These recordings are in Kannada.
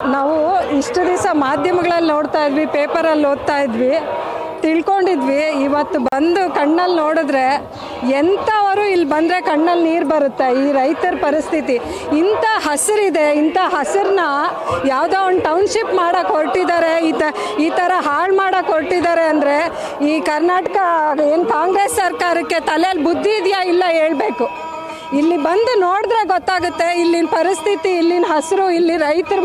ನಾವು ಇಷ್ಟು ದಿವಸ ಮಾಧ್ಯಮಗಳಲ್ಲಿ ನೋಡ್ತಾ ಇದ್ವಿ, ಪೇಪರಲ್ಲಿ ಓದ್ತಾ ಇದ್ವಿ, ತಿಳ್ಕೊಂಡಿದ್ವಿ. ಇವತ್ತು ಬಂದು ಕಣ್ಣಲ್ಲಿ ನೋಡಿದ್ರೆ ಎಂಥವರು ಇಲ್ಲಿ ಬಂದರೆ ಕಣ್ಣಲ್ಲಿ ನೀರು ಬರುತ್ತೆ. ಈ ರೈತರ ಪರಿಸ್ಥಿತಿ ಇಂಥ ಹಸಿರಿದೆ, ಇಂಥ ಹಸಿರನ್ನ ಯಾವುದೋ ಒಂದು ಟೌನ್ಶಿಪ್ ಮಾಡೋಕ್ಕೆ ಹೊರಟಿದ್ದಾರೆ, ಈ ಥರ ಹಾಳು ಮಾಡೋಕ್ಕೆ ಹೊರಟಿದ್ದಾರೆ ಅಂದರೆ ಈ ಕರ್ನಾಟಕ ಏನು ಕಾಂಗ್ರೆಸ್ ಸರ್ಕಾರಕ್ಕೆ ತಲೆಯಲ್ಲಿ ಬುದ್ಧಿ ಇದೆಯಾ ಇಲ್ಲ ಹೇಳಬೇಕು. ಇಲ್ಲಿ ಬಂದು ನೋಡಿದ್ರೆ ಗೊತ್ತಾಗುತ್ತೆ ಇಲ್ಲಿನ ಪರಿಸ್ಥಿತಿ, ಇಲ್ಲಿನ ಹಸಿರು, ಇಲ್ಲಿ ರೈತರ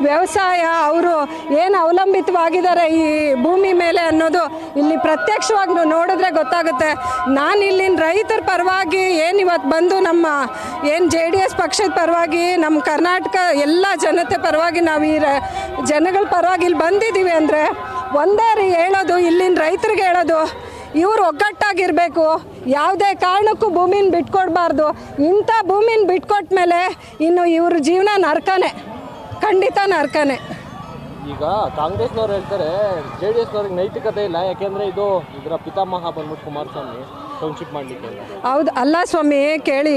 ವ್ಯವಸಾಯ, ಅವರು ಏನು ಅವಲಂಬಿತವಾಗಿದ್ದಾರೆ ಈ ಭೂಮಿ ಮೇಲೆ ಅನ್ನೋದು ಇಲ್ಲಿ ಪ್ರತ್ಯಕ್ಷವಾಗಿ ನೋಡಿದ್ರೆ ಗೊತ್ತಾಗುತ್ತೆ. ನಾನು ಇಲ್ಲಿನ ರೈತರ ಪರವಾಗಿ ಏನು ಇವತ್ತು ಬಂದು ನಮ್ಮ ಏನು JDS ಪಕ್ಷದ ಪರವಾಗಿ, ನಮ್ಮ ಕರ್ನಾಟಕ ಎಲ್ಲ ಜನತೆ ಪರವಾಗಿ ನಾವು ಈ ಜನಗಳ ಪರವಾಗಿ ಇಲ್ಲಿ ಬಂದಿದ್ದೀವಿ ಅಂದರೆ ಒಂದೇ ಹೇಳೋದು, ಇಲ್ಲಿನ ರೈತರಿಗೆ ಹೇಳೋದು, ಇವರು ಒಗ್ಗಟ್ಟಾಗಿರಬೇಕು, ಯಾವುದೇ ಕಾರಣಕ್ಕೂ ಭೂಮಿನ ಬಿಟ್ಕೊಡ್ಬಾರ್ದು. ಇಂಥ ಭೂಮಿನ ಬಿಟ್ಕೊಟ್ಟ ಮೇಲೆ ಇನ್ನು ಇವ್ರ ಜೀವನ ನರ್ಕನೇ, ಖಂಡಿತ ನರ್ಕನೇ. ಈಗ ಕಾಂಗ್ರೆಸ್ನವ್ರು ಹೇಳ್ತಾರೆ JDSನವ್ರಿಗೆ ನೈತಿಕತೆ ಇಲ್ಲ, ಯಾಕೆಂದರೆ ಇದರ ಪಿತಾಮಹ ಬಂದ್ಬಿಟ್ಟು ಕುಮಾರಸ್ವಾಮಿ ಟೌನ್ಶಿಪ್ ಮಾಡಲಿಕ್ಕೆ. ಹೌದು ಅಲ್ಲ ಸ್ವಾಮಿ, ಕೇಳಿ,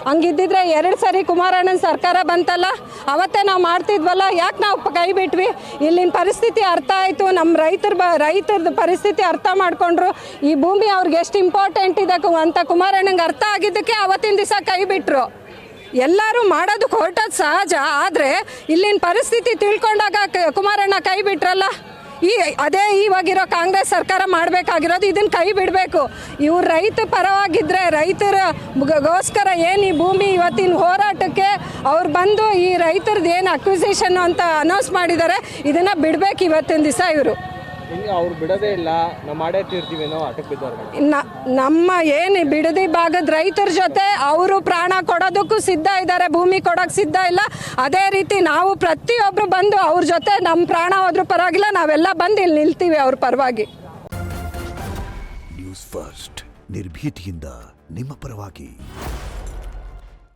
ಹಂಗಿದ್ದಿದ್ರೆ 2 ಸರಿ ಕುಮಾರಣ್ಣನ ಸರ್ಕಾರ ಬಂತಲ್ಲ, ಅವತ್ತೇ ನಾವು ಮಾಡ್ತಿದ್ವಲ್ಲ, ಯಾಕೆ ನಾವು ಕೈ ಬಿಟ್ವಿ? ಇಲ್ಲಿನ ಪರಿಸ್ಥಿತಿ ಅರ್ಥ ಆಯಿತು, ನಮ್ಮ ರೈತರದ್ದು ಪರಿಸ್ಥಿತಿ ಅರ್ಥ ಮಾಡಿಕೊಂಡ್ರು, ಈ ಭೂಮಿ ಅವ್ರಿಗೆ ಎಷ್ಟು ಇಂಪಾರ್ಟೆಂಟ್ ಇದೆ ಅಂತ ಕುಮಾರಣ್ಣಂಗೆ ಅರ್ಥ ಆಗಿದ್ದಕ್ಕೆ ಅವತ್ತಿನ ದಿವಸ ಕೈ ಬಿಟ್ಟರು. ಎಲ್ಲರೂ ಮಾಡೋದಕ್ಕೆ ಹೊರಟೋದು ಸಹಜ, ಆದರೆ ಇಲ್ಲಿನ ಪರಿಸ್ಥಿತಿ ತಿಳ್ಕೊಂಡಾಗ ಕುಮಾರಣ್ಣ ಕೈ ಬಿಟ್ರಲ್ಲ. ಅದೇ ಇವಾಗಿರೋ ಕಾಂಗ್ರೆಸ್ ಸರ್ಕಾರ ಮಾಡಬೇಕಾಗಿರೋದು, ಇದನ್ನು ಕೈ ಬಿಡಬೇಕು. ಇವ್ರು ರೈತ ಪರವಾಗಿದ್ದರೆ, ರೈತರಿಗೋಸ್ಕರ ಏನು ಈ ಭೂಮಿ ಇವತ್ತಿನ ಹೋರಾಟಕ್ಕೆ ಅವ್ರು ಬಂದು ಈ ರೈತರದ್ದು ಏನು ಅಕ್ವಿಸಿಷನ್ ಅಂತ ಅನೌನ್ಸ್ ಮಾಡಿದ್ದಾರೆ, ಇದನ್ನು ಬಿಡಬೇಕು ಇವತ್ತಿನ ದಿವಸ ಇವರು. ಅವ್ರು ಬಿಡೋದೇ ಇಲ್ಲ, ನಾವು ಮಾಡೇ ತೀರ್ತೀವೇನೋ ಆಟಕ್ಕೆ ಬಿದ್ದವ್ರು. ನಮ್ಮ ಏನು ಬಿಡದಿ ಭಾಗದ ರೈತರ ಜೊತೆ ಅವರು ಪ್ರಾಣ ಕೊಡೋದಕ್ಕೂ ಸಿದ್ಧ ಇದ್ದಾರೆ, ಭೂಮಿ ಕೊಡೋಕ್ಕೆ ಸಿದ್ಧ ಇಲ್ಲ. ಅದೇ ರೀತಿ ನಾವು ಪ್ರತಿಯೊಬ್ಬರು ಬಂದು ಅವ್ರ ಜೊತೆ ನಮ್ಮ ಪ್ರಾಣ ಹೋದ್ರೂ ಪರವಾಗಿಲ್ಲ, ನಾವೆಲ್ಲ ಬಂದು ಇಲ್ಲಿ ನಿಲ್ತೀವಿ ಅವ್ರ ಪರವಾಗಿ. ನ್ಯೂಸ್ ಫಸ್ಟ್, ನಿರ್ಭೀತಿಯಿಂದ ನಿಮ್ಮ ಪರವಾಗಿ.